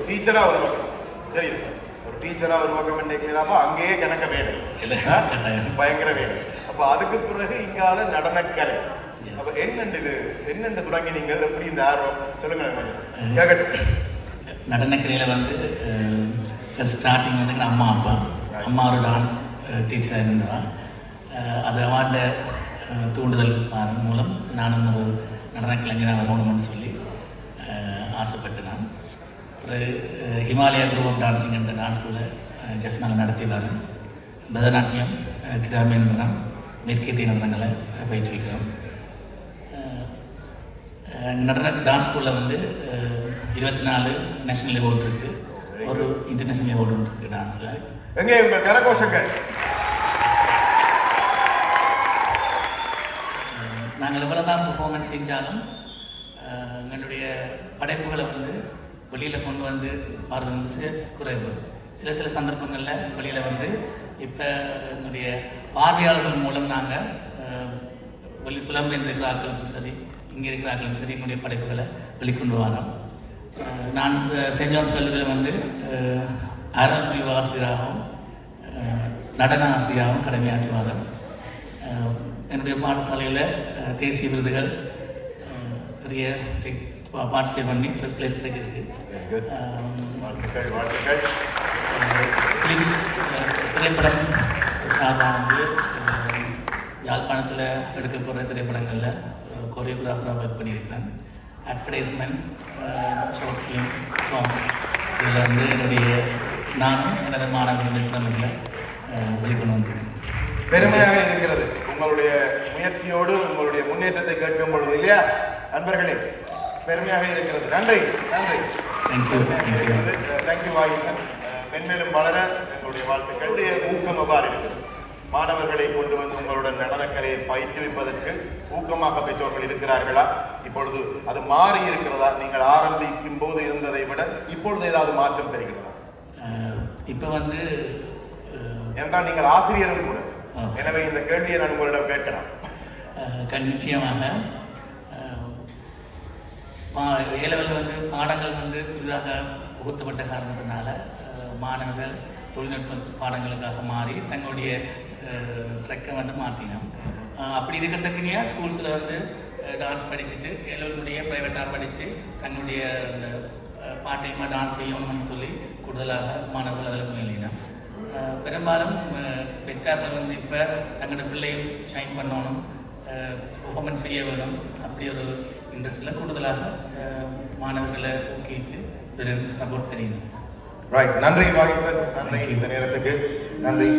டீச்சரா ஒரு பக்கம் சரி, ஒரு டீச்சரா ஒரு பக்கம் நினைக்கிறாப்ப அங்கேயே கணக்க வேலை பயங்கர வேலை. அப்ப அதுக்கு பிறகு இங்கால நடனக்கலை. அப்ப என்னென்று தொடங்கி நீங்கள் எப்படி இந்த ஆர்வம் சொல்லுங்க. நடனக்கலையில் வந்து ஸ்டார்டிங் வந்து அம்மா ஒரு டான்ஸ் டீச்சராக இருந்தவா. அது அவாண்ட தூண்டுதல் மூலம் நானும் ஒரு நடனக்கலைஞராக வரணும்னு சொல்லி ஆசைப்பட்டு நான் ஒரு ஹிமாலயா குரூப் ஆஃப் டான்ஸிங் என்ற டான்ஸ் ஸ்கூலில் ஜெஃப் நாங்கள் நடத்தி வரோம். பரதநாட்டியம், கிராமிய நடனம், மேற்கத்திய நடனங்களை பயிற்றுவிக்கிறோம். நடன டான்ஸ் ஸ்கூலில் வந்து 24 நேஷனல் அவார்டு இருக்குது, ஒரு இன்டர்நேஷனல் அவார்டு இருக்குது டான்ஸில். எங்கே உங்கள் கரகோஷங்கள்? நாங்கள் எவ்வளோ தான் பெர்ஃபார்மன்ஸ் செஞ்சாலும் எங்களுடைய படைப்புகளை வந்து வெளியில் கொண்டு வந்து வர்றது வந்து குறைவு. சில சந்தர்ப்பங்களில் வெளியில் வந்து இப்போ என்னுடைய பார்வையாளர்கள் மூலம் நாங்கள் புலம்பெயர்ந்திருக்கிற ஆட்களுக்கும் சரி, இங்கே இருக்கிற ஆட்களும் சரி, என்னுடைய படைப்புகளை வெளிக்கொண்டு வரோம். நான் செயின்ட் ஜான்ஸ் கல்லூரியில் வந்து ஆரம்பிவு ஆசிரியராகவும் நடன ஆசிரியராகவும் கடமையாற்றி வரேன். என்னுடைய பாடசாலையில் தேசிய விருதுகள் நிறைய பார்ட்டிசிபேட் பண்ணி ஃபர்ஸ்ட் பிளேஸ் கிடைச்சிருக்கு. ஃபிலிம்ஸ் திரைப்படம் சாதா வந்து யாழ்ப்பாணத்தில் எடுக்க போகிற திரைப்படங்களில் கோரியோகிராஃபராக ஒர்க் பண்ணியிருக்கிறேன். அட்வர்டைஸ்மெண்ட்ஸ், ஷார்ட் ஃபிலிம், சாங்ஸ், இதில் வந்து என்னுடைய நானும் எனது மாணவர்கள் திறமைகளை வெளிக்கொண்டு வந்திருக்கேன். பெருமையாக இருக்கிறது உங்களுடைய முயற்சியோடு உங்களுடைய முன்னேற்றத்தை கேட்கும் பொழுது இல்லையா நண்பர்களே, பெருமையாக இருக்கிறது. நன்றி நன்றி. தேங்க்யூ வாயிசன். மென்மேலும் வளர எங்களுடைய வாழ்த்துக்கள். ஊக்கம் எவ்வாறு இருக்கிறது? மாணவர்களை கொண்டு வந்து உங்களுடன் நடனக்கலையை பயிற்றுவிப்பதற்கு ஊக்கமாக பெற்றோர்கள் இருக்கிறார்களா? இப்பொழுது அது மாறி இருக்கிறதா? நீங்கள் ஆரம்பிக்கும் போது இருந்ததை விட இப்பொழுது ஏதாவது மாற்றம் தெரிகிறதா? இப்போ வந்து என்றால் நீங்கள் ஆசிரியரும் கூட, எனவே இந்த கேள்வியை நான் உங்களிடம் கேட்கலாம். நிச்சயமாக ஏலவில் வந்து பாடங்கள் வந்து புதிதாக புகுத்தப்பட்ட காரணத்தினால மாணவர்கள் தொழில்நுட்ப பாடங்களுக்காக மாறி தங்களுடைய ட்ரெக்கை வந்து மாற்றினோம். அப்படி இருக்கத்தக்கனையா ஸ்கூல்ஸில் வந்து டான்ஸ் படிச்சுட்டு எல்லோருடைய ப்ரைவேட்டாக படித்து தங்களுடைய அந்த பார்ட் டைமாக டான்ஸ் செய்யணும்னு சொல்லி கூடுதலாக மாணவர்கள் அதில் முயலினோம். பெரும்பாலும் பெற்றார்கள் வந்து இப்போ தங்களோட பிள்ளையும் ஷைன் பண்ணணும், பெர்ஃபார்மன்ஸ் செய்ய வேணும், அப்படி ஒரு இன்ட்ரெஸ்டில் கூடுதலாக மாணவர்களை ஊக்குவிச்சு பேரண்ட்ஸ் சப்போர்ட் தெரியணும். ரைட். நன்றி வாகிசன், நன்றி இந்த நேரத்துக்கு நன்றி.